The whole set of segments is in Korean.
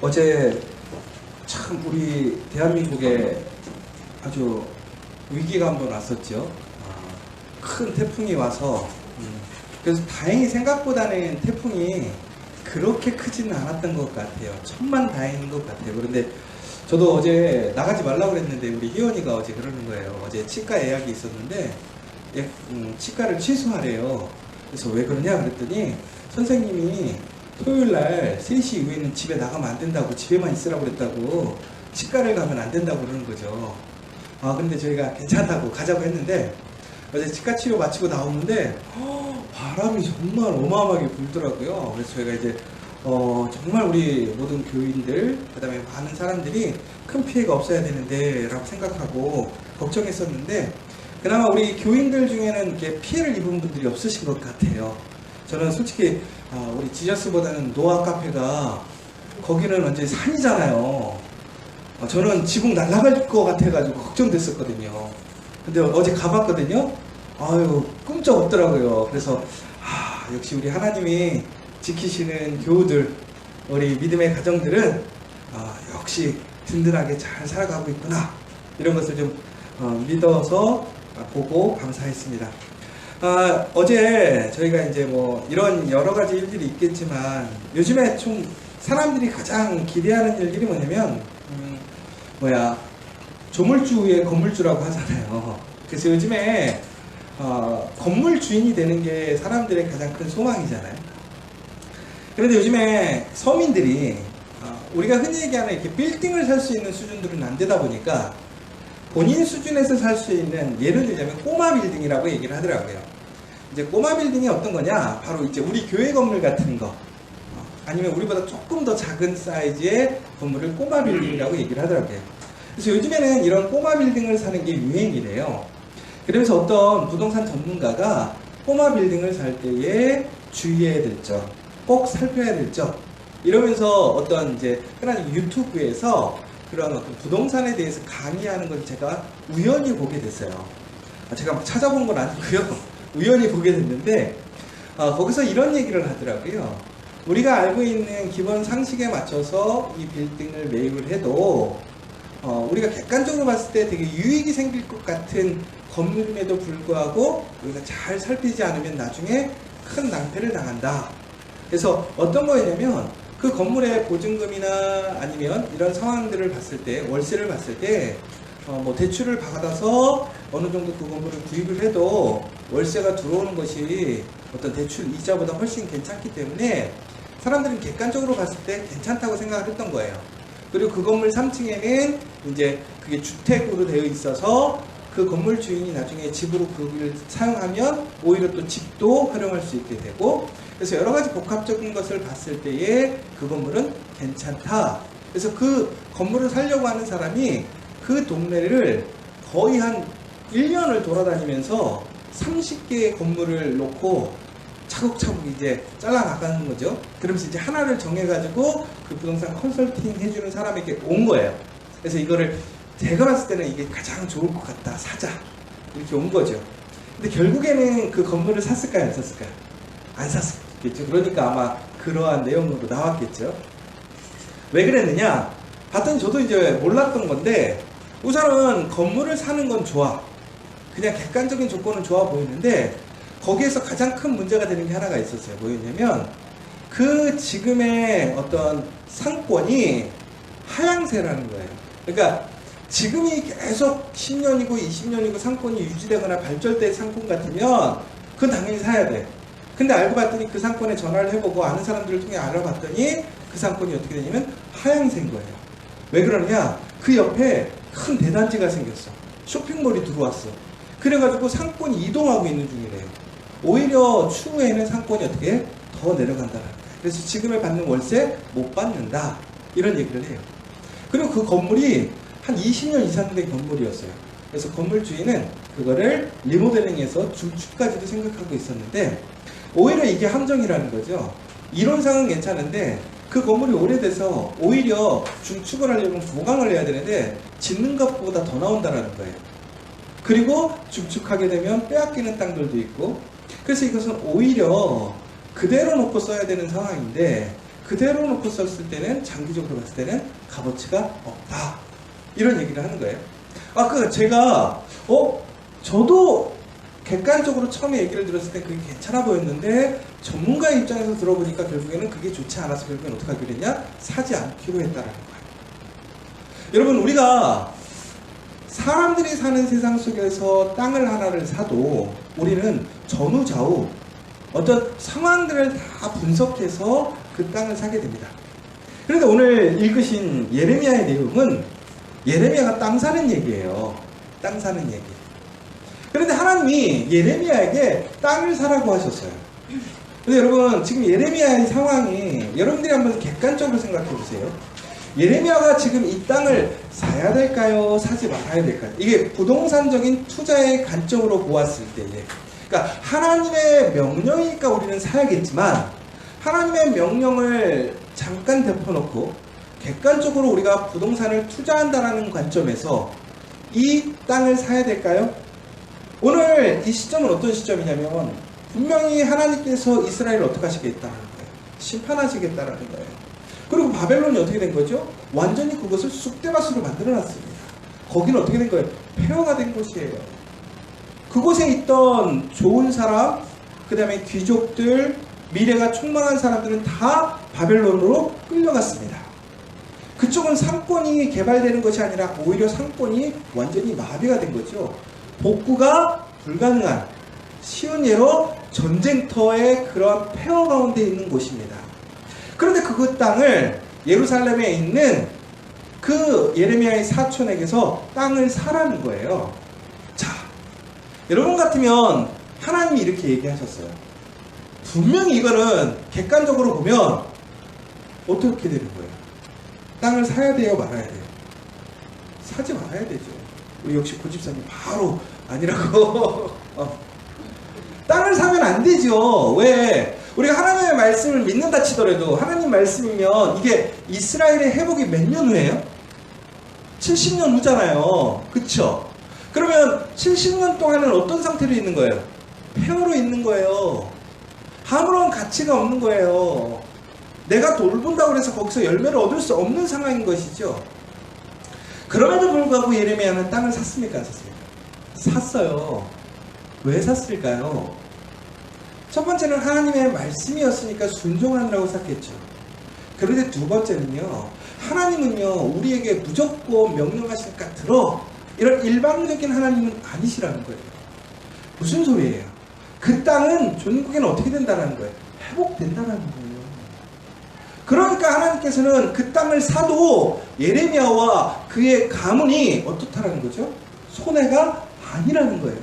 어제 참 우리 대한민국에 아주 위기가 한번 왔었죠. 큰 태풍이 와서 그래서 다행히 생각보다는 태풍이 그렇게 크지는 않았던 것 같아요. 천만 다행인 것 같아요. 그런데 저도 어제 나가지 말라고 그랬는데 우리 희원이가 어제 그러는 거예요. 어제 치과 예약이 있었는데 치과를 취소하래요. 그래서 왜 그러냐 그랬더니 선생님이 토요일날 3시 이후에는 집에 나가면 안 된다고, 집에만 있으라고 그랬다고, 치과를 가면 안 된다고 그러는 거죠. 근데 저희가 괜찮다고 가자고 했는데 어제 치과 치료 마치고 나오는데 바람이 정말 어마어마하게 불더라고요. 그래서 저희가 이제 정말 우리 모든 교인들, 그 다음에 많은 사람들이 큰 피해가 없어야 되는데 라고 생각하고 걱정했었는데, 그나마 우리 교인들 중에는 이렇게 피해를 입은 분들이 없으신 것 같아요. 저는 솔직히 우리 지저스보다는 노아 카페가 거기는 완전히 산이잖아요. 저는 지붕 날아갈 것 같아가지고 걱정됐었거든요. 근데 어제 가봤거든요. 아유, 꿈쩍 없더라고요. 그래서 역시 우리 하나님이 지키시는 교우들, 우리 믿음의 가정들은 역시 든든하게 잘 살아가고 있구나, 이런 것을 좀 믿어서 보고 감사했습니다. 어제 저희가 이제 뭐 이런 여러 가지 일들이 있겠지만 요즘에 좀 사람들이 가장 기대하는 일들이 뭐냐면 조물주의 건물주라고 하잖아요. 그래서 요즘에 건물 주인이 되는 게 사람들의 가장 큰 소망이잖아요. 그런데 요즘에 서민들이 우리가 흔히 얘기하는 이렇게 빌딩을 살 수 있는 수준들은 안 되다 보니까 본인 수준에서 살 수 있는, 예를 들자면 꼬마 빌딩이라고 얘기를 하더라고요. 이제 꼬마 빌딩이 어떤 거냐? 바로 이제 우리 교회 건물 같은 거, 아니면 우리보다 조금 더 작은 사이즈의 건물을 꼬마 빌딩이라고 얘기를 하더라고요. 그래서 요즘에는 이런 꼬마 빌딩을 사는 게 유행이래요. 그러면서 어떤 부동산 전문가가 꼬마 빌딩을 살 때에 주의해야 될 점, 꼭 살펴야 될 점, 이러면서 어떤 이제 흔한 유튜브에서 그런 어떤 부동산에 대해서 강의하는 걸 제가 우연히 보게 됐어요. 제가 막 찾아본 건 아니고요. 우연히 보게 됐는데 거기서 이런 얘기를 하더라고요. 우리가 알고 있는 기본 상식에 맞춰서 이 빌딩을 매입을 해도 우리가 객관적으로 봤을 때 되게 유익이 생길 것 같은 건물임에도 불구하고 우리가 잘 살피지 않으면 나중에 큰 낭패를 당한다. 그래서 어떤 거냐면 그 건물의 보증금이나 아니면 이런 상황들을 봤을 때, 월세를 봤을 때 뭐 대출을 받아서 어느 정도 그 건물을 구입을 해도 월세가 들어오는 것이 어떤 대출 이자보다 훨씬 괜찮기 때문에 사람들은 객관적으로 봤을 때 괜찮다고 생각을 했던 거예요. 그리고 그 건물 3층에는 이제 그게 주택으로 되어 있어서 그 건물 주인이 나중에 집으로 그걸 사용하면 오히려 또 집도 활용할 수 있게 되고, 그래서 여러 가지 복합적인 것을 봤을 때에 그 건물은 괜찮다. 그래서 그 건물을 사려고 하는 사람이 그 동네를 거의 한 1년을 돌아다니면서 30개의 건물을 놓고 차곡차곡 이제 잘라나가는 거죠. 그러면서 이제 하나를 정해가지고 그 부동산 컨설팅 해주는 사람에게 온 거예요. 그래서 이거를 제가 봤을 때는 이게 가장 좋을 것 같다, 사자, 이렇게 온 거죠. 근데 결국에는 그 건물을 샀을까요, 안 샀을까요? 안 샀겠죠. 그러니까 아마 그러한 내용으로 나왔겠죠. 왜 그랬느냐? 봤더니 저도 이제 몰랐던 건데, 우선은 건물을 사는 건 좋아. 그냥 객관적인 조건은 좋아 보이는데, 거기에서 가장 큰 문제가 되는 게 하나가 있었어요. 뭐였냐면, 그 지금의 어떤 상권이 하향세라는 거예요. 그러니까 지금이 계속 10년이고 20년이고 상권이 유지되거나 발전된 상권 같으면 그건 당연히 사야 돼. 근데 알고 봤더니 그 상권에 전화를 해보고 아는 사람들을 통해 알아봤더니 그 상권이 어떻게 되냐면 하향세인 거예요. 왜 그러느냐? 그 옆에 큰 대단지가 생겼어. 쇼핑몰이 들어왔어. 그래가지고 상권이 이동하고 있는 중이래요. 오히려 추후에는 상권이 어떻게 더 내려간다는 거예요. 그래서 지금에 받는 월세 못 받는다, 이런 얘기를 해요. 그리고 그 건물이 한 20년 이상 된 건물이었어요. 그래서 건물 주인은 그거를 리모델링해서 중축까지도 생각하고 있었는데, 오히려 이게 함정이라는 거죠. 이론상은 괜찮은데 그 건물이 오래돼서 오히려 중축을 하려면 보강을 해야 되는데 짓는 것보다 더 나온다는 거예요. 그리고 중축하게 되면 빼앗기는 땅들도 있고, 그래서 이것은 오히려 그대로 놓고 써야 되는 상황인데 그대로 놓고 썼을 때는 장기적으로 봤을 때는 값어치가 없다. 이런 얘기를 하는 거예요. 제가 저도 객관적으로 처음에 얘기를 들었을 때 그게 괜찮아 보였는데 전문가의 입장에서 들어보니까 결국에는 그게 좋지 않아서 결국엔 어떻게 하기로 했냐? 사지 않기로 했다라는 거예요. 여러분, 우리가 사람들이 사는 세상 속에서 땅을 하나를 사도 우리는 전후좌우 어떤 상황들을 다 분석해서 그 땅을 사게 됩니다. 그런데 오늘 읽으신 예레미야의 내용은 예레미야가 땅 사는 얘기예요. 땅 사는 얘기. 그런데 하나님이 예레미야에게 땅을 사라고 하셨어요. 근데 여러분, 지금 예레미야의 상황이 여러분들이 한번 객관적으로 생각해 보세요. 예레미야가 지금 이 땅을 사야 될까요? 사지 말아야 될까요? 이게 부동산적인 투자의 관점으로 보았을 때에, 그러니까 하나님의 명령이니까 우리는 사야겠지만 하나님의 명령을 잠깐 덮어놓고 객관적으로 우리가 부동산을 투자한다는 관점에서 이 땅을 사야 될까요? 오늘 이 시점은 어떤 시점이냐면 분명히 하나님께서 이스라엘을 어떻게 하시겠다는 거예요. 심판하시겠다는 거예요. 그리고 바벨론이 어떻게 된 거죠? 완전히 그것을 쑥대밭으로 만들어놨습니다. 거기는 어떻게 된 거예요? 폐허가 된 곳이에요. 그곳에 있던 좋은 사람, 그 다음에 귀족들, 미래가 촉망한 사람들은 다 바벨론으로 끌려갔습니다. 그쪽은 상권이 개발되는 것이 아니라 오히려 상권이 완전히 마비가 된 거죠. 복구가 불가능한, 쉬운 예로 전쟁터의 그런 폐허 가운데 있는 곳입니다. 그런데 그 땅을 예루살렘에 있는 그 예레미야의 사촌에게서 땅을 사라는 거예요. 자, 여러분 같으면 하나님이 이렇게 얘기하셨어요. 분명히 이거는 객관적으로 보면 어떻게 되는 거예요? 땅을 사야 돼요, 말아야 돼요? 사지 말아야 되죠. 우리 역시 고집사님 바로 아니라고. 땅을 사면 안 되죠. 왜? 우리가 하나님의 말씀을 믿는다 치더라도 하나님 말씀이면 이게 이스라엘의 회복이 몇 년 후예요? 70년 후잖아요. 그쵸? 그러면 70년 동안은 어떤 상태로 있는 거예요? 폐허로 있는 거예요. 아무런 가치가 없는 거예요. 내가 돌본다고 해서 거기서 열매를 얻을 수 없는 상황인 것이죠. 그럼에도 불구하고 예레미야는 땅을 샀습니까? 안 샀습니까? 샀어요. 왜 샀을까요? 첫 번째는 하나님의 말씀이었으니까 순종하느라고 샀겠죠. 그런데 두 번째는요, 하나님은요 우리에게 무조건 명령하시니까 들어, 이런 일방적인 하나님은 아니시라는 거예요. 무슨 소리예요? 그 땅은 전국에는 어떻게 된다는 거예요? 회복된다는 거예요. 그러니까 하나님께서는 그 땅을 사도 예레미야와 그의 가문이 어떻다라는 거죠? 손해가 아니라는 거예요.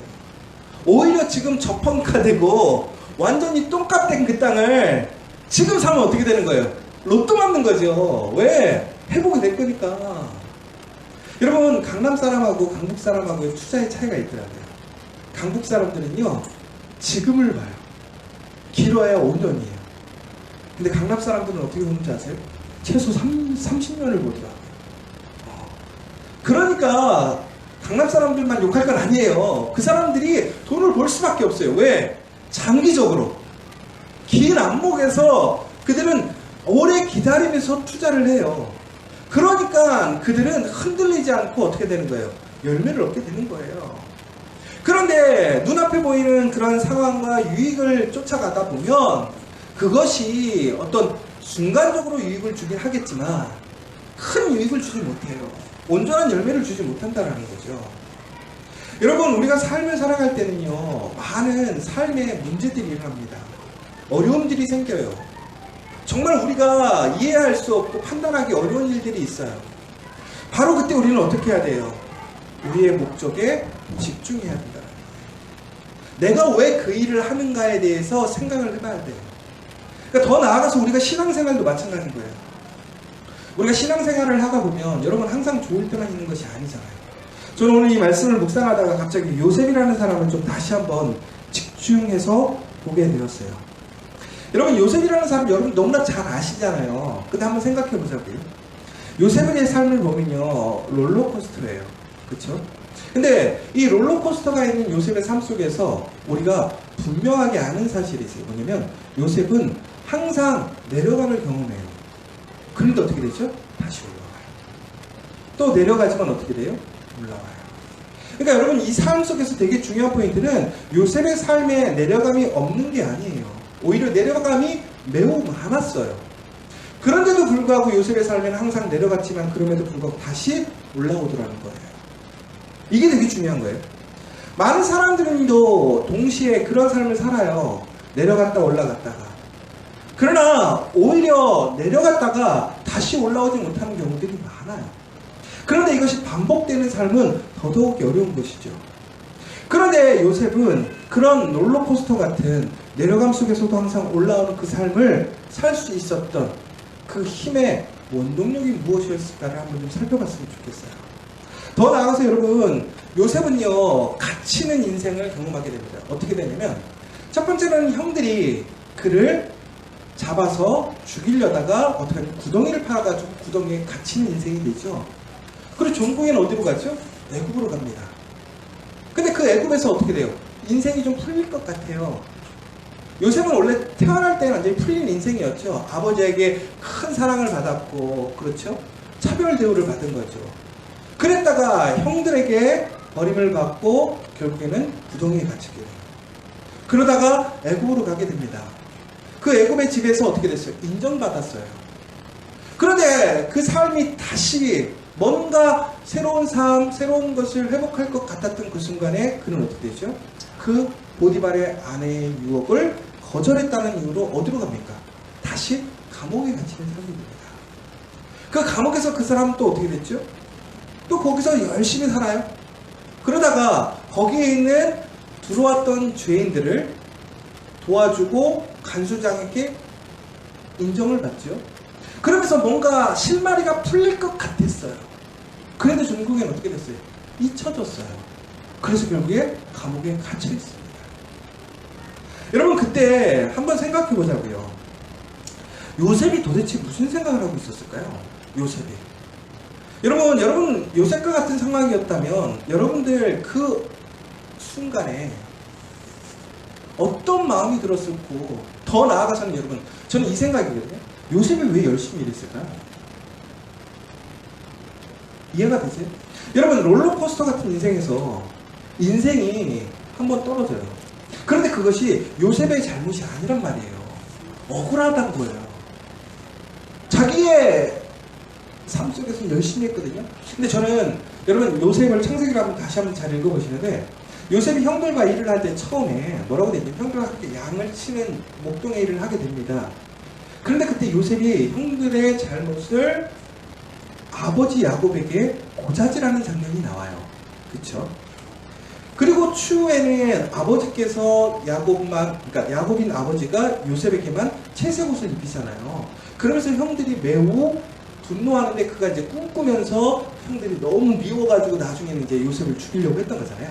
오히려 지금 저평가되고 완전히 똥값 된 그 땅을 지금 사면 어떻게 되는 거예요? 로또 맞는 거죠. 왜? 회복이 될 거니까. 여러분, 강남 사람하고 강북 사람하고의 투자의 차이가 있더라고요. 강북 사람들은요 지금을 봐요. 길어야 5년이에요. 근데 강남 사람들은 어떻게 보는지 아세요? 최소 30년을 보더라고요. 그러니까 강남 사람들만 욕할 건 아니에요. 그 사람들이 돈을 벌 수밖에 없어요. 왜? 장기적으로 긴 안목에서 그들은 오래 기다리면서 투자를 해요. 그러니까 그들은 흔들리지 않고 어떻게 되는 거예요? 열매를 얻게 되는 거예요. 그런데 눈앞에 보이는 그런 상황과 유익을 쫓아가다 보면 그것이 어떤 순간적으로 유익을 주긴 하겠지만 큰 유익을 주지 못해요. 온전한 열매를 주지 못한다는 거죠. 여러분, 우리가 삶을 살아갈 때는요 많은 삶의 문제들이 일어납니다. 어려움들이 생겨요. 정말 우리가 이해할 수 없고 판단하기 어려운 일들이 있어요. 바로 그때 우리는 어떻게 해야 돼요? 우리의 목적에 집중해야 된다. 내가 왜 그 일을 하는가에 대해서 생각을 해봐야 돼요. 그러니까 더 나아가서 우리가 신앙생활도 마찬가지인 거예요. 우리가 신앙생활을 하다 보면 여러분 항상 좋을 때만 있는 것이 아니잖아요. 저는 오늘 이 말씀을 묵상하다가 갑자기 요셉이라는 사람을 좀 다시 한번 집중해서 보게 되었어요. 여러분, 요셉이라는 사람 여러분 너무나 잘 아시잖아요. 근데 한번 생각해 보자고요. 요셉의 삶을 보면요 롤러코스터예요. 그렇죠? 근데 이 롤러코스터가 있는 요셉의 삶 속에서 우리가 분명하게 아는 사실이 있어요. 뭐냐면 요셉은 항상 내려감을 경험해요. 그런데 어떻게 되죠? 다시 올라와요. 또 내려가지만 어떻게 돼요? 올라와요. 그러니까 여러분, 이 삶 속에서 되게 중요한 포인트는 요셉의 삶에 내려감이 없는 게 아니에요. 오히려 내려감이 매우 많았어요. 그런데도 불구하고 요셉의 삶에는 항상 내려갔지만 그럼에도 불구하고 다시 올라오더라는 거예요. 이게 되게 중요한 거예요. 많은 사람들도 동시에 그런 삶을 살아요. 내려갔다 올라갔다가. 그러나 오히려 내려갔다가 다시 올라오지 못하는 경우들이 많아요. 그런데 이것이 반복되는 삶은 더더욱 어려운 것이죠. 그런데 요셉은 그런 롤러코스터 같은 내려감 속에서도 항상 올라오는 그 삶을 살 수 있었던 그 힘의 원동력이 무엇이었을까를 한번 좀 살펴봤으면 좋겠어요. 더 나아가서 여러분, 요셉은요, 갇히는 인생을 경험하게 됩니다. 어떻게 되냐면, 첫 번째는 형들이 그를 잡아서 죽이려다가 어떻게 하면 구덩이를 파가지고 구덩이에 갇히는 인생이 되죠. 그리고 종국에는 어디로 가죠? 애굽으로 갑니다. 근데 그 애굽에서 어떻게 돼요? 인생이 좀 풀릴 것 같아요. 요셉은 원래 태어날 때는 완전히 풀린 인생이었죠. 아버지에게 큰 사랑을 받았고, 그렇죠? 차별 대우를 받은 거죠. 그랬다가 형들에게 버림을 받고 결국에는 구덩이에 갇히게 돼요. 그러다가 애굽으로 가게 됩니다. 그 애굽의 집에서 어떻게 됐어요? 인정받았어요. 그런데 그 삶이 다시 뭔가 새로운 삶, 새로운 것을 회복할 것 같았던 그 순간에 그는 어떻게 되죠? 그 보디발의 아내의 유혹을 거절했다는 이유로 어디로 갑니까? 다시 감옥에 갇히는 사람이 됩니다. 그 감옥에서 그 사람은 또 어떻게 됐죠? 또 거기서 열심히 살아요. 그러다가 거기에 있는 들어왔던 죄인들을 도와주고 간수장에게 인정을 받죠. 그러면서 뭔가 실마리가 풀릴 것 같았어요. 그런데 중국엔 어떻게 됐어요? 잊혀졌어요. 그래서 결국에 감옥에 갇혀 있습니다. 여러분, 그때 한번 생각해 보자고요. 요셉이 도대체 무슨 생각을 하고 있었을까요? 요셉이. 여러분 요셉과 같은 상황이었다면 여러분들 그 순간에 어떤 마음이 들었을고, 더 나아가서는 여러분, 저는 이 생각이거든요. 요셉이 왜 열심히 일했을까요? 이해가 되세요? 여러분, 롤러코스터 같은 인생에서 인생이 한번 떨어져요. 그런데 그것이 요셉의 잘못이 아니란 말이에요. 억울하다는 거예요. 자기의 삶 속에서 열심히 했거든요. 근데 저는 여러분, 요셉을 창세기를 한번 다시 한번 잘 읽어보시는데, 요셉이 형들과 일을 할 때 처음에 뭐라고 되냐면, 형들과 함께 양을 치는 목동의 일을 하게 됩니다. 그런데 그때 요셉이 형들의 잘못을 아버지 야곱에게 고자질하는 장면이 나와요. 그쵸? 그리고 추후에는 아버지께서 그러니까 야곱인 아버지가 요셉에게만 채색 옷을 입히잖아요. 그러면서 형들이 매우 분노하는데 그가 이제 꿈꾸면서 형들이 너무 미워가지고 나중에는 이제 요셉을 죽이려고 했던 거잖아요.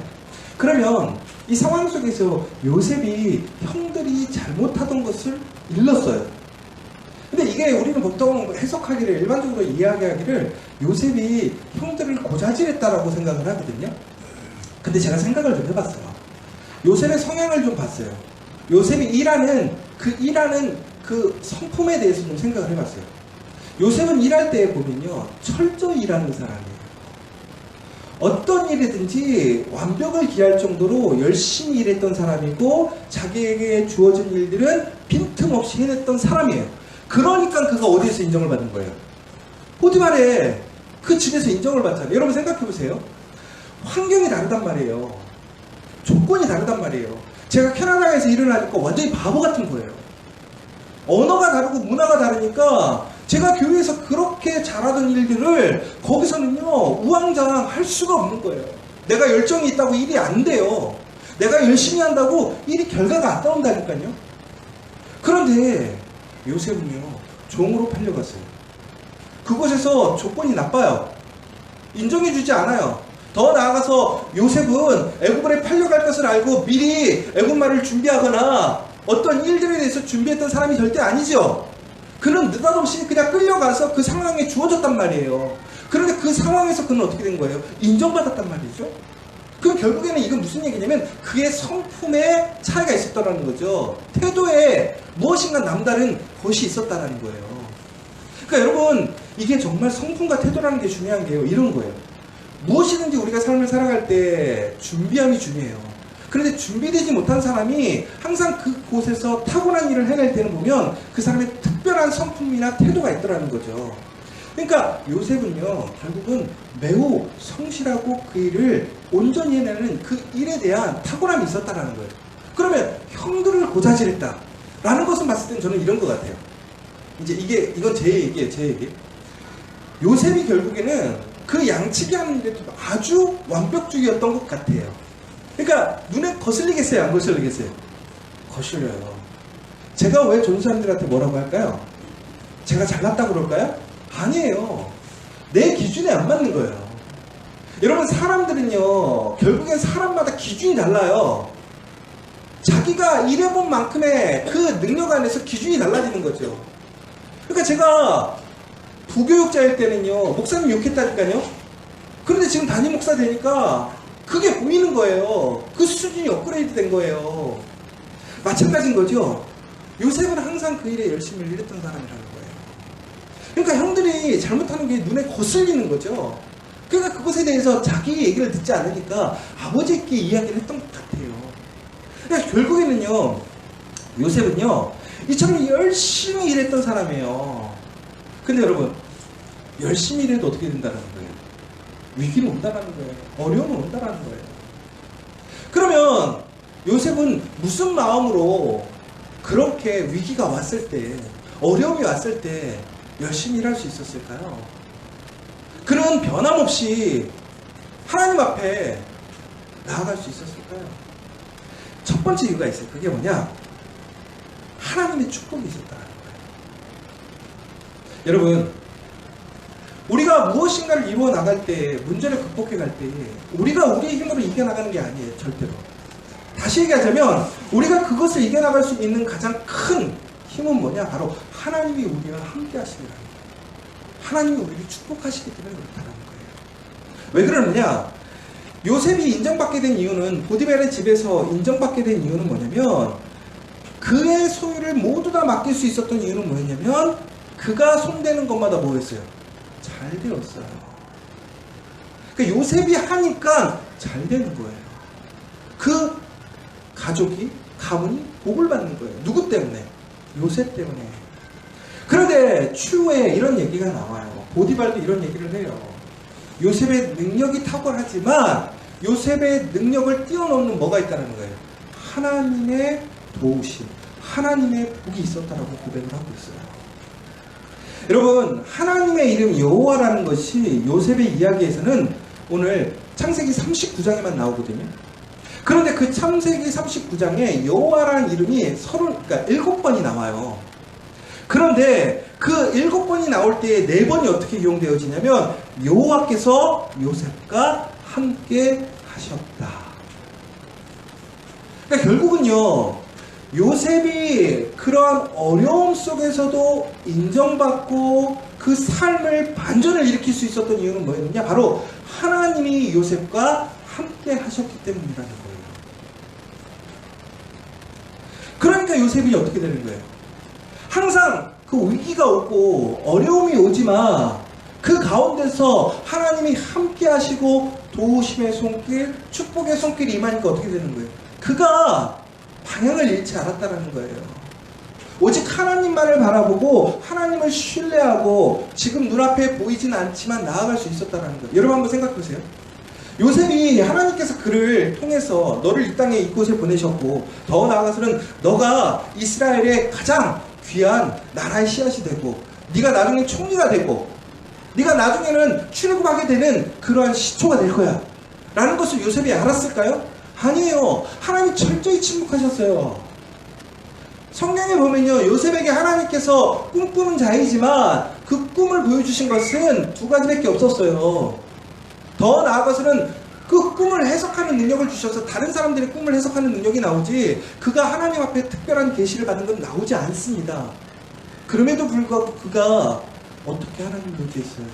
그러면 이 상황 속에서 요셉이 형들이 잘못하던 것을 일렀어요. 근데 이게 우리는 보통 해석하기를, 일반적으로 이야기하기를 요셉이 형들을 고자질했다라고 생각을 하거든요. 근데 제가 생각을 좀 해봤어요. 요셉의 성향을 좀 봤어요. 요셉이 일하는 그 성품에 대해서 좀 생각을 해봤어요. 요셉은 일할 때 보면요, 철저히 일하는 사람이에요. 어떤 일이든지 완벽을 기할 정도로 열심히 일했던 사람이고, 자기에게 주어진 일들은 빈틈없이 해냈던 사람이에요. 그러니까 그가 어디에서 인정을 받은 거예요? 포디발의 그 집에서 인정을 받잖아요. 여러분 생각해보세요. 환경이 다르단 말이에요. 조건이 다르단 말이에요. 제가 캐나다에서 일을 하니까 완전히 바보 같은 거예요. 언어가 다르고 문화가 다르니까 제가 교회에서 그렇게 잘하던 일들을 거기서는요, 우왕좌왕 할 수가 없는 거예요. 내가 열정이 있다고 일이 안 돼요. 내가 열심히 한다고 일이 결과가 안 나온다니까요. 그런데 요셉은요, 종으로 팔려갔어요. 그곳에서 조건이 나빠요. 인정해주지 않아요. 더 나아가서 요셉은 애굽에 팔려갈 것을 알고 미리 애굽말을 준비하거나 어떤 일들에 대해서 준비했던 사람이 절대 아니죠. 그는 느닷없이 그냥 끌려가서 그 상황에 주어졌단 말이에요. 그런데 그 상황에서 그는 어떻게 된 거예요? 인정받았단 말이죠. 그럼 결국에는 이건 무슨 얘기냐면 그의 성품에 차이가 있었다는 거죠. 태도에 무엇인가 남다른 것이 있었다는 거예요. 그러니까 여러분, 이게 정말 성품과 태도라는 게 중요한 게요. 이런 거예요. 무엇이든지 우리가 삶을 살아갈 때 준비함이 중요해요. 그런데 준비되지 못한 사람이 항상 그곳에서 타고난 일을 해낼 때는 보면 그 사람의 특별한 성품이나 태도가 있더라는 거죠. 그러니까 요셉은요, 결국은 매우 성실하고 그 일을 온전히 해내는 그 일에 대한 탁월함이 있었다라는 거예요. 그러면 형들을 고자질했다 라는 것을 봤을 때는 저는 이런 것 같아요. 이제 이건 제 얘기예요, 제 얘기. 요셉이 결국에는 그 양치기 하는 일에도 아주 완벽주의였던 것 같아요. 그러니까 눈에 거슬리겠어요, 안 거슬리겠어요? 거슬려요. 제가 왜 좋은 사람들한테 뭐라고 할까요? 제가 잘났다고 그럴까요? 아니에요. 내 기준에 안 맞는 거예요. 여러분, 사람들은요, 결국엔 사람마다 기준이 달라요. 자기가 일해본 만큼의 그 능력 안에서 기준이 달라지는 거죠. 그러니까 제가 부교육자일 때는요, 목사님 욕했다니까요. 그런데 지금 담임 목사 되니까 그게 보이는 거예요. 그 수준이 업그레이드 된 거예요. 마찬가지인 거죠. 요셉은 항상 그 일에 열심히 일했던 사람이라는 거예요. 그러니까 형들이 잘못하는 게 눈에 거슬리는 거죠. 그러니까 그것에 대해서 자기 얘기를 듣지 않으니까 아버지께 이야기를 했던 것 같아요. 그러니까 결국에는요, 요셉은요, 이처럼 열심히 일했던 사람이에요. 근데 여러분, 열심히 일해도 어떻게 된다는 거예요? 위기는 온다는 거예요. 어려움은 온다는 거예요. 그러면 요셉은 무슨 마음으로 그렇게 위기가 왔을 때, 어려움이 왔을 때 열심히 일할 수 있었을까요? 그는 변함없이 하나님 앞에 나아갈 수 있었을까요? 첫 번째 이유가 있어요. 그게 뭐냐? 하나님의 축복이 있었다는 거예요. 여러분, 우리가 무엇인가를 이루어 나갈 때, 문제를 극복해 갈 때, 우리가 우리의 힘으로 이겨나가는 게 아니에요. 절대로. 다시 얘기하자면, 우리가 그것을 이겨나갈 수 있는 가장 큰 힘은 뭐냐? 바로 하나님이 우리와 함께 하시라는 거예요. 하나님이 우리를 축복하시기 때문에 그렇다는 거예요. 왜 그러느냐? 요셉이 인정받게 된 이유는, 보디발의 집에서 인정받게 된 이유는 뭐냐면, 그의 소유를 모두 다 맡길 수 있었던 이유는 뭐였냐면, 그가 손대는 것마다 뭐였어요? 잘 되었어요. 그러니까 요셉이 하니까 잘 되는 거예요. 그 가족이, 가문이 복을 받는 거예요. 누구 때문에? 요셉 때문에. 그런데 추후에 이런 얘기가 나와요. 보디발도 이런 얘기를 해요. 요셉의 능력이 탁월하지만 요셉의 능력을 뛰어넘는 뭐가 있다는 거예요? 하나님의 도우심, 하나님의 복이 있었다라고 고백을 하고 있어요. 여러분, 하나님의 이름 여호와라는 것이 요셉의 이야기에서는 오늘 창세기 39장에만 나오거든요. 그런데 그 창세기 39장에 여호와라는 이름이 7번이 나와요. 그런데 그 7번이 나올 때 4번이 어떻게 이용되어지냐면, 여호와께서 요셉과 함께 하셨다. 그러니까 결국은요, 요셉이 그러한 어려움 속에서도 인정받고 그 삶을 반전을 일으킬 수 있었던 이유는 뭐였느냐? 바로 하나님이 요셉과 함께 하셨기 때문이라는 거예요. 그러니까 요셉이 어떻게 되는 거예요? 항상 그 위기가 오고 어려움이 오지만 그 가운데서 하나님이 함께 하시고 도우심의 손길, 축복의 손길이 임하니까 어떻게 되는 거예요? 그가 방향을 잃지 않았다는 거예요. 오직 하나님만을 바라보고 하나님을 신뢰하고 지금 눈앞에 보이진 않지만 나아갈 수 있었다는 거예요. 여러분 한번 생각해 보세요. 요셉이 하나님께서 그를 통해서 너를 이 땅에 이곳에 보내셨고, 더 나아가서는 너가 이스라엘의 가장 귀한 나라의 씨앗이 되고, 네가 나중에 총리가 되고, 네가 나중에는 출애굽하게 되는 그러한 시초가 될 거야 라는 것을 요셉이 알았을까요? 아니에요. 하나님이 철저히 침묵하셨어요. 성경에 보면요, 요셉에게 하나님께서 꿈꾸는 자이지만 그 꿈을 보여주신 것은 2가지밖에 없었어요. 더 나아가서는 그 꿈을 해석하는 능력을 주셔서 다른 사람들의 꿈을 해석하는 능력이 나오지, 그가 하나님 앞에 특별한 계시를 받는 건 나오지 않습니다. 그럼에도 불구하고 그가 어떻게 하나님을 의지했어요?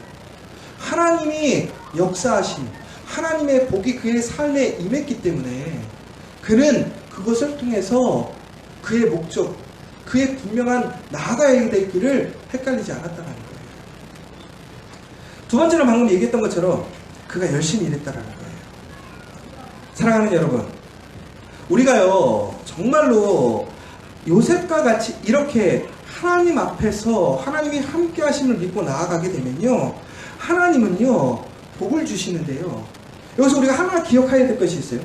하나님이 역사하신 하나님의 복이 그의 삶에 임했기 때문에 그는 그것을 통해서 그의 목적, 그의 분명한 나아가야 될 길을 헷갈리지 않았다는 거예요. 두 번째는 방금 얘기했던 것처럼 그가 열심히 일했다라는 거예요. 사랑하는 여러분, 우리가요 정말로 요셉과 같이 이렇게 하나님 앞에서 하나님이 함께 하심을 믿고 나아가게 되면요, 하나님은요 복을 주시는데요, 여기서 우리가 하나 기억해야 될 것이 있어요.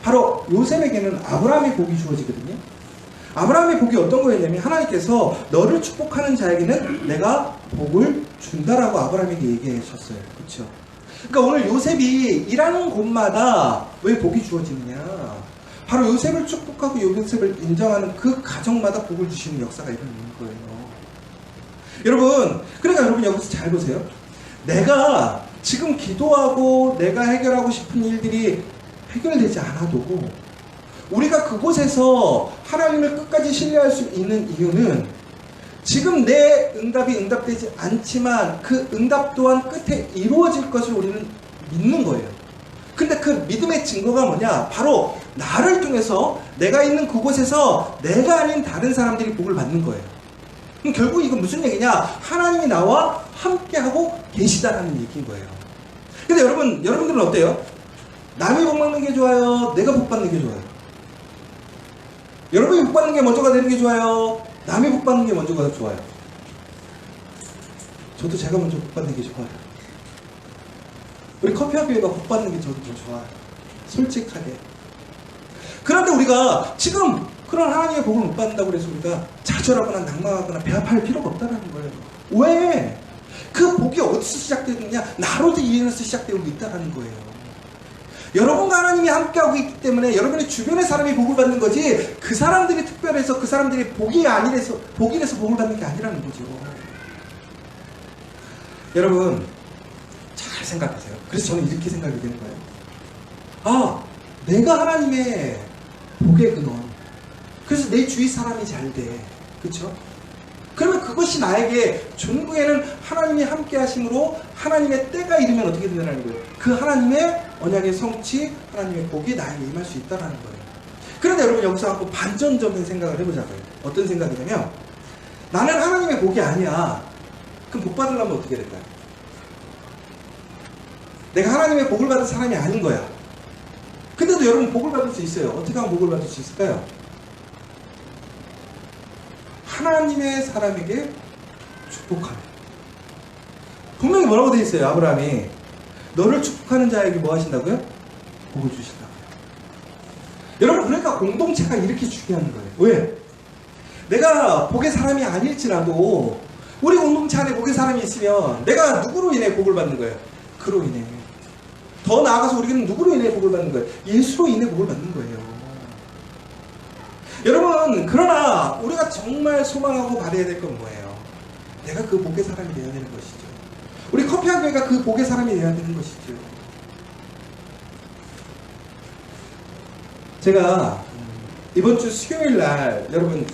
바로 요셉에게는 아브라함의 복이 주어지거든요. 아브라함의 복이 어떤 거였냐면, 하나님께서 너를 축복하는 자에게는 내가 복을 준다라고 아브라함에게 얘기하셨어요. 그렇죠? 그러니까 오늘 요셉이 일하는 곳마다 왜 복이 주어지느냐, 바로 요셉을 축복하고 요셉을 인정하는 그 가정마다 복을 주시는 역사가 일어나는 거예요. 여러분, 그러니까 여러분 여기서 잘 보세요. 내가 지금 기도하고 내가 해결하고 싶은 일들이 해결되지 않아도 우리가 그곳에서 하나님을 끝까지 신뢰할 수 있는 이유는, 지금 내 응답이 응답되지 않지만 그 응답 또한 끝에 이루어질 것을 우리는 믿는 거예요. 근데 그 믿음의 증거가 뭐냐? 바로 나를 통해서 내가 있는 그곳에서 내가 아닌 다른 사람들이 복을 받는 거예요. 그럼 결국 이건 무슨 얘기냐? 하나님이 나와 함께하고 계시다라는 얘기인 거예요. 근데 여러분들은 어때요? 남이 복 받는 게 좋아요? 내가 복 받는 게 좋아요? 여러분이 복 받는 게 먼저가 되는 게 좋아요? 남이 복 받는 게 먼저가 좋아요? 저도 제가 먼저 복 받는 게 좋아요. 우리 커피학교가 복 받는 게 저도 더 좋아요. 솔직하게. 그런데 우리가 지금 그런 하나님의 복을 못 받는다고 해서 우리가 좌절하거나 낭망하거나 배아파할 필요가 없다는 거예요. 왜? 그 복이 어디서 시작되느냐? 나로도 인해서 시작되고 있다는 거예요. 여러분과 하나님이 함께하고 있기 때문에 여러분의 주변의 사람이 복을 받는 거지, 그 사람들이 특별해서 그 사람들이 복이라서 복을 받는 게 아니라는 거죠. 여러분 잘 생각하세요. 그래서 저는 이렇게 생각이 되는 거예요. 아, 내가 하나님의 복의 근원, 그래서 내 주위 사람이 잘 돼. 그렇죠? 그러면 그것이 나에게 종국에는 하나님이 함께 하심으로 하나님의 때가 이르면 어떻게 된다는 거예요? 그 하나님의 언약의 성취, 하나님의 복이 나에게 임할 수 있다는 거예요. 그런데 여러분 여기서 한번 반전적인 생각을 해보자고요. 어떤 생각이냐면, 나는 하나님의 복이 아니야. 그럼 복 받으려면 어떻게 될까요? 내가 하나님의 복을 받은 사람이 아닌 거야. 근데도 여러분 복을 받을 수 있어요. 어떻게 하면 복을 받을 수 있을까요? 하나님의 사람에게 축복하며. 분명히 뭐라고 되어 있어요? 아브라함이 너를 축복하는 자에게 뭐 하신다고요? 복을 주신다고요. 여러분, 그러니까 공동체가 이렇게 중요한 거예요. 왜? 내가 복의 사람이 아닐지라도 우리 공동체 안에 복의 사람이 있으면 내가 누구로 인해 복을 받는 거예요? 그로 인해. 더 나아가서 우리는 누구로 인해 복을 받는 거예요? 예수로 인해 복을 받는 거예요. 여러분, 그러나 우리가 정말 소망하고 바라야 될 건 뭐예요? 내가 그 복의 사람이 되어야 되는 것이죠. 우리 커피학교가 그 복의 사람이 되어야 되는 것이죠. 제가 이번 주 수요일 날, 여러분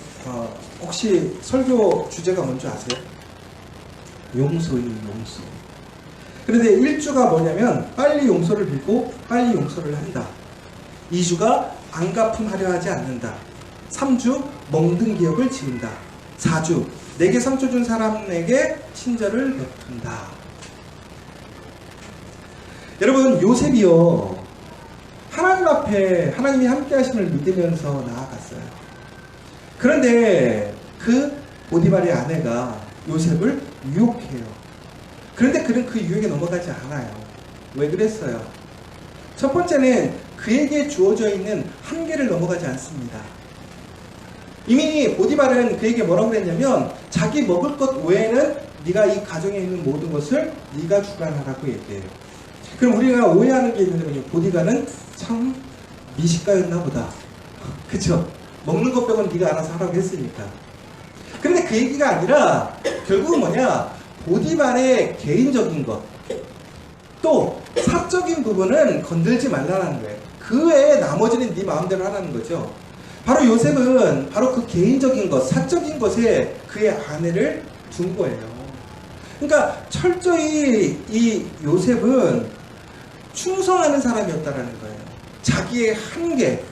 혹시 설교 주제가 뭔지 아세요? 용서예요, 용서. 그런데 1주가 뭐냐면, 빨리 용서를 빌고 빨리 용서를 한다. 2주가 안갚음하려 하지 않는다. 3주 멍든 기억을 지운다. 4주 내게 상처 준 사람에게 친절을 베푼다. 여러분, 요셉이요 하나님 앞에 하나님이 함께 하심을 믿으면서 나아갔어요. 그런데 그 보디발의 아내가 요셉을 유혹해요. 그런데 그는 그 유혹에 넘어가지 않아요. 왜 그랬어요? 첫 번째는 그에게 주어져 있는 한계를 넘어가지 않습니다. 이미 보디발은 그에게 뭐라고 그랬냐면, 자기 먹을 것 외에는 네가 이 가정에 있는 모든 것을 네가 주관하라고 얘기해요. 그럼 우리가 오해하는 게 있는데, 보디발은 참 미식가였나 보다. 그쵸? 먹는 것 빼고는 네가 알아서 하라고 했으니까. 그런데 그 얘기가 아니라 결국은 뭐냐, 보디발의 개인적인 것, 또 사적인 부분은 건들지 말라는 거예요. 그 외에 나머지는 네 마음대로 하라는 거죠. 바로 요셉은 바로 그 개인적인 것, 사적인 것에 그의 아내를 둔 거예요. 그러니까 철저히 이 요셉은 충성하는 사람이었다라는 거예요. 자기의 한계,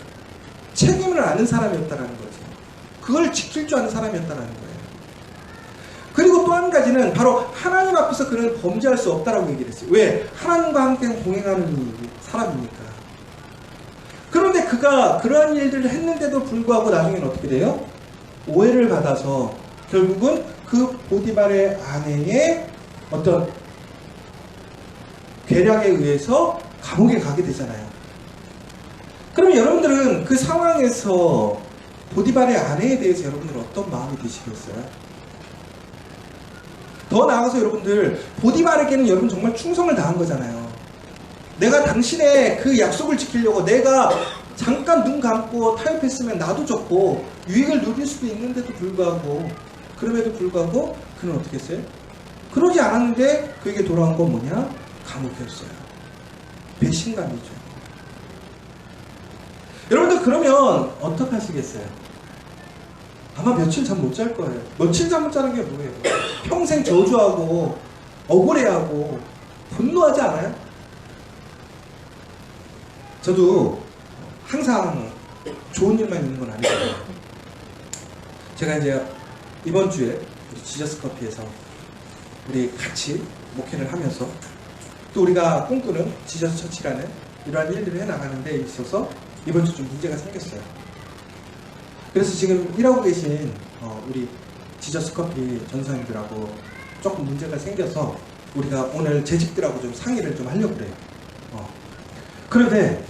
책임을 아는 사람이었다라는 거죠. 그걸 지킬 줄 아는 사람이었다라는 거예요. 그리고 그리고 또 한 가지는 바로 하나님 앞에서 그는 범죄할 수 없다라고 얘기를 했어요. 왜? 하나님과 함께 동행하는 사람이니까. 그런데 그가 그러한 일들을 했는데도 불구하고 나중에는 어떻게 돼요? 오해를 받아서 결국은 그 보디발의 아내의 어떤 계략에 의해서 감옥에 가게 되잖아요. 그러면 여러분들은 그 상황에서 보디발의 아내에 대해서 여러분들은 어떤 마음이 드시겠어요? 더 나아가서 여러분들, 보디발에게는 여러분 정말 충성을 다한 거잖아요. 내가 당신의 그 약속을 지키려고 내가 잠깐 눈 감고 타협했으면 나도 졌고 유익을 누릴 수도 있는데도 불구하고, 그럼에도 불구하고 그는 어떻게 했어요? 그러지 않았는데 그에게 돌아온 건 뭐냐? 감옥이었어요. 배신감이죠. 여러분들 그러면 어떻게 하시겠어요? 아마 며칠 잠 못 잘 거예요. 며칠 잠 못 자는 게 뭐예요? 평생 저주하고 억울해하고 분노하지 않아요? 저도 항상 좋은 일만 있는 건 아니거든요. 제가 이제 이번 주에 우리 지저스 커피에서 우리 같이 목회를 하면서 또 우리가 꿈꾸는 지저스 처치라는 이러한 일들을 해나가는 데 있어서 이번 주 좀 문제가 생겼어요. 그래서 지금 일하고 계신 우리 지저스 커피 전사님들하고 조금 문제가 생겨서 우리가 오늘 재직들하고 좀 상의를 좀 하려고 그래요. 그런데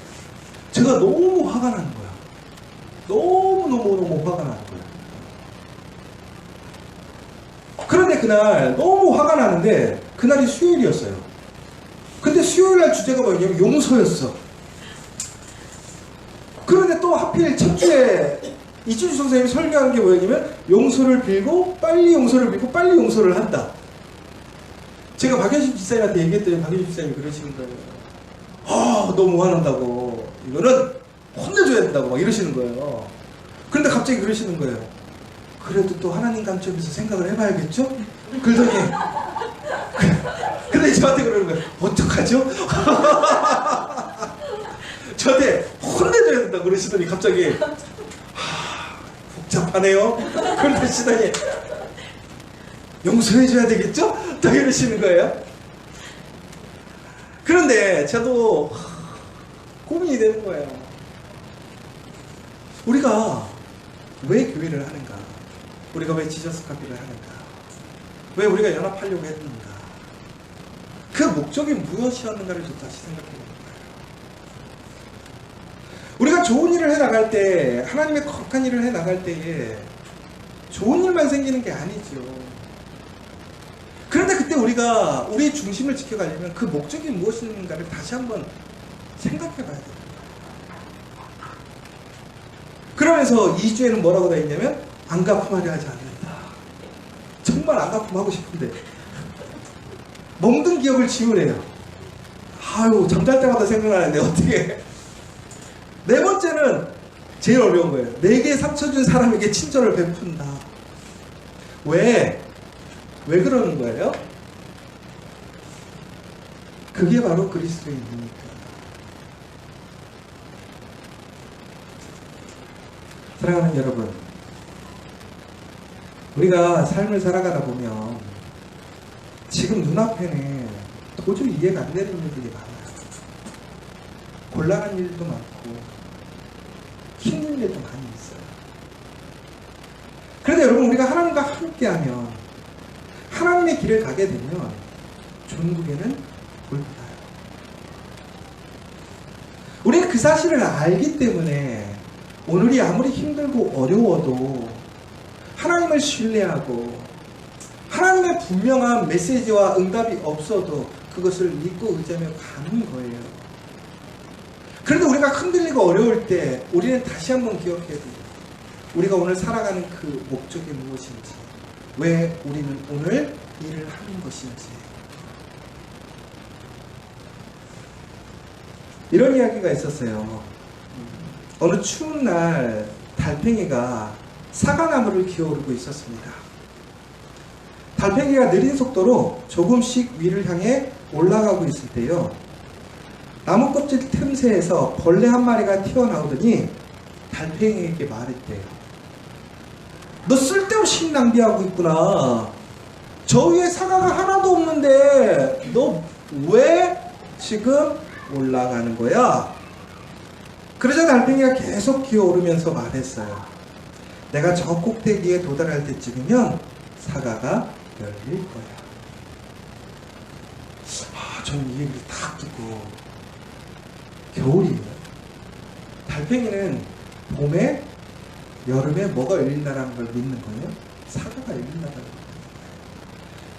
제가 너무 화가 나는 거야. 너무 화가 나는 거야. 그런데 그날 너무 화가 나는데 그날이 수요일이었어요. 근데 수요일날 주제가 뭐냐면 용서였어. 그런데 또 하필 첫 주에 이준주 선생님이 설교한 게 뭐였냐면 용서를 빌고 빨리 용서를 빌고 빨리 용서를 한다. 제가 박현식 집사님한테 얘기했더니 박현식 집사님이 그러시는 거예요. 너무 화난다고. 이거는 혼내줘야 된다고 막 이러시는 거예요. 그런데 갑자기 그러시는 거예요. 그래도 또 하나님 관점에서 생각을 해봐야겠죠? 그러더니 근데 저한테 그러는 거예요. 어떡하죠? 저한테 혼내줘야 된다고 그러시더니 갑자기 복잡하네요. 그러시더니 용서해줘야 되겠죠? 딱 이러시는 거예요. 그런데 저도 고민이 되는 거예요. 우리가 왜 교회를 하는가? 우리가 왜 지저스 카피를 하는가? 왜 우리가 연합하려고 했는가? 그 목적이 무엇이었는가를 좀 다시 생각해 보는 거예요. 우리가 좋은 일을 해나갈 때, 하나님의 거룩한 일을 해나갈 때에 좋은 일만 생기는 게 아니죠. 그런데 그때 우리가 우리의 중심을 지켜가려면 그 목적이 무엇인가를 다시 한번 생각해 봐야 돼요. 그러면서 2주에는 뭐라고 돼 있냐면 안가품하려 하지 않는다. 정말 안가품하고 싶은데 멍든 기억을 지우래요. 아유, 잠잘 때마다 생각나는데 어떻게. 네 번째는 제일 어려운 거예요. 내게 상처 준 사람에게 친절을 베푼다. 왜 그러는 거예요? 그게 바로 그리스도인이니까. 사랑하는 여러분, 우리가 삶을 살아가다 보면 지금 눈앞에는 도저히 이해가 안 되는 일들이 많아요. 곤란한 일도 많고 힘든 일도 많이 있어요. 그런데 여러분, 우리가 하나님과 함께하면, 하나님의 길을 가게 되면 종국에는 불붙어요. 우리는 그 사실을 알기 때문에 오늘이 아무리 힘들고 어려워도 하나님을 신뢰하고 하나님의 분명한 메시지와 응답이 없어도 그것을 믿고 의지하며 가는 거예요. 그런데 우리가 흔들리고 어려울 때 우리는 다시 한번 기억해야 돼요. 우리가 오늘 살아가는 그 목적이 무엇인지, 왜 우리는 오늘 일을 하는 것인지. 이런 이야기가 있었어요. 어느 추운 날 달팽이가 사과나무를 기어오르고 있었습니다. 달팽이가 느린 속도로 조금씩 위를 향해 올라가고 있을 때요, 나무 껍질 틈새에서 벌레 한 마리가 튀어나오더니 달팽이에게 말했대요. 너 쓸데없이 힘 낭비하고 있구나. 저 위에 사과가 하나도 없는데 너 왜 지금 올라가는 거야? 그러자 달팽이가 계속 기어오르면서 말했어요. 내가 저 꼭대기에 도달할 때쯤이면 사과가 열릴 거야. 저는 이 얘기를 딱 듣고 겨울이에요. 달팽이는 봄에 여름에 뭐가 열린다는 걸 믿는 거예요? 사과가 열린다는 거예요.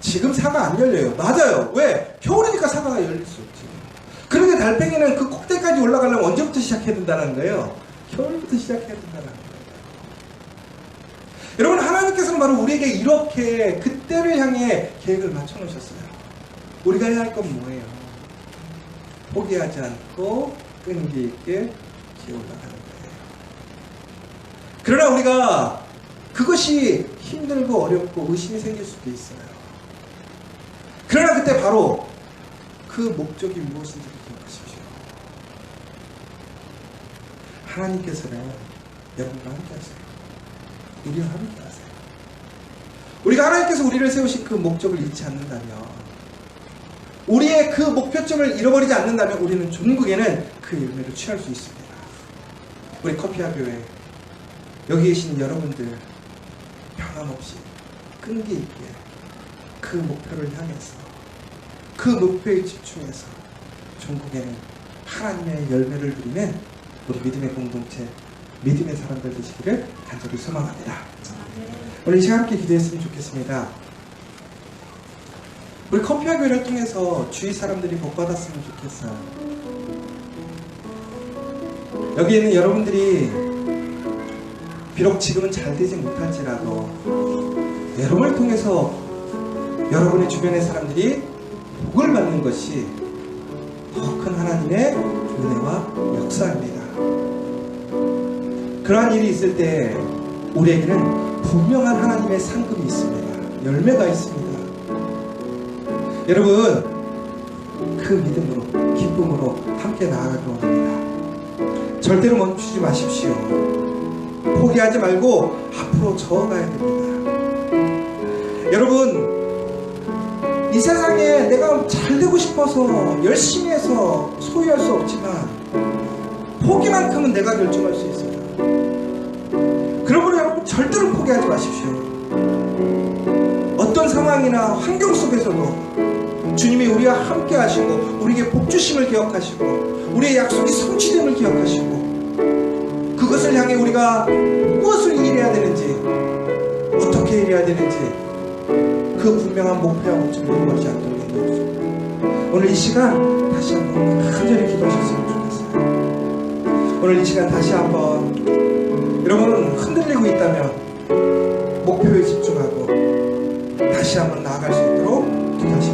지금 사과 안 열려요. 맞아요. 왜? 겨울이니까 사과가 열릴 수 없지. 그런데 달팽이는 그 꼭대기까지 올라가려면 언제부터 시작해야 된다는 거예요? 겨울부터 시작해야 된다는 거예요. 여러분, 하나님께서는 바로 우리에게 이렇게 그때를 향해 계획을 맞춰 놓으셨어요. 우리가 해야 할 건 뭐예요? 포기하지 않고 끈기 있게 기어 올라가는 거예요. 그러나 우리가 그것이 힘들고 어렵고 의심이 생길 수도 있어요. 그러나 그때 바로 그 목적이 무엇인지를 기억하십시오. 하나님께서는 여러분과 함께 하세요. 우리와 함께 하세요. 우리가 하나님께서 우리를 세우신 그 목적을 잃지 않는다면, 우리의 그 목표점을 잃어버리지 않는다면 우리는 종국에는 그 열매를 취할 수 있습니다. 우리 커피와 교회, 여기 계신 여러분들 변함없이 끈기 있게 그 목표를 향해서, 그 목표에 집중해서 종국에는 하나님의 열매를 누리는 우리 믿음의 공동체, 믿음의 사람들 되시기를 간절히 소망합니다. 오늘 이 시간 함께 기도했으면 좋겠습니다. 우리 커피와 교회를 통해서 주위 사람들이 복받았으면 좋겠어요. 여기 있는 여러분들이 비록 지금은 잘 되지 못할지라도 여러분을 통해서 여러분의 주변의 사람들이 복을 받는 것이 더 큰 하나님의 은혜와 역사입니다. 그러한 일이 있을 때 우리에게는 분명한 하나님의 상급이 있습니다. 열매가 있습니다. 여러분, 그 믿음으로, 기쁨으로 함께 나아가기 원합니다. 절대로 멈추지 마십시오. 포기하지 말고 앞으로 저어가야 됩니다. 여러분, 이 세상에 내가 잘 되고 싶어서 열심히 해서 소유할 수 없지만 포기만큼은 내가 결정할 수 있어요. 그러므로 여러분, 절대로 포기하지 마십시오. 어떤 상황이나 환경 속에서도 주님이 우리와 함께 하시고 우리에게 복 주심을 기억하시고 우리의 약속이 성취됨을 기억하시고 그것을 향해 우리가 무엇을 일해야 되는지, 어떻게 일해야 되는지 그 분명한 목표와 목적을 잃어버리지 않도록 해주십시오. 오늘 이 시간 다시 한번 간절히 기도하셨으면 좋겠어요. 오늘 이 시간 다시 한번 여러분은 흔들리고 있다면 목표에 집중하고 다시 한번 나아갈 수 있도록 기도하십시오.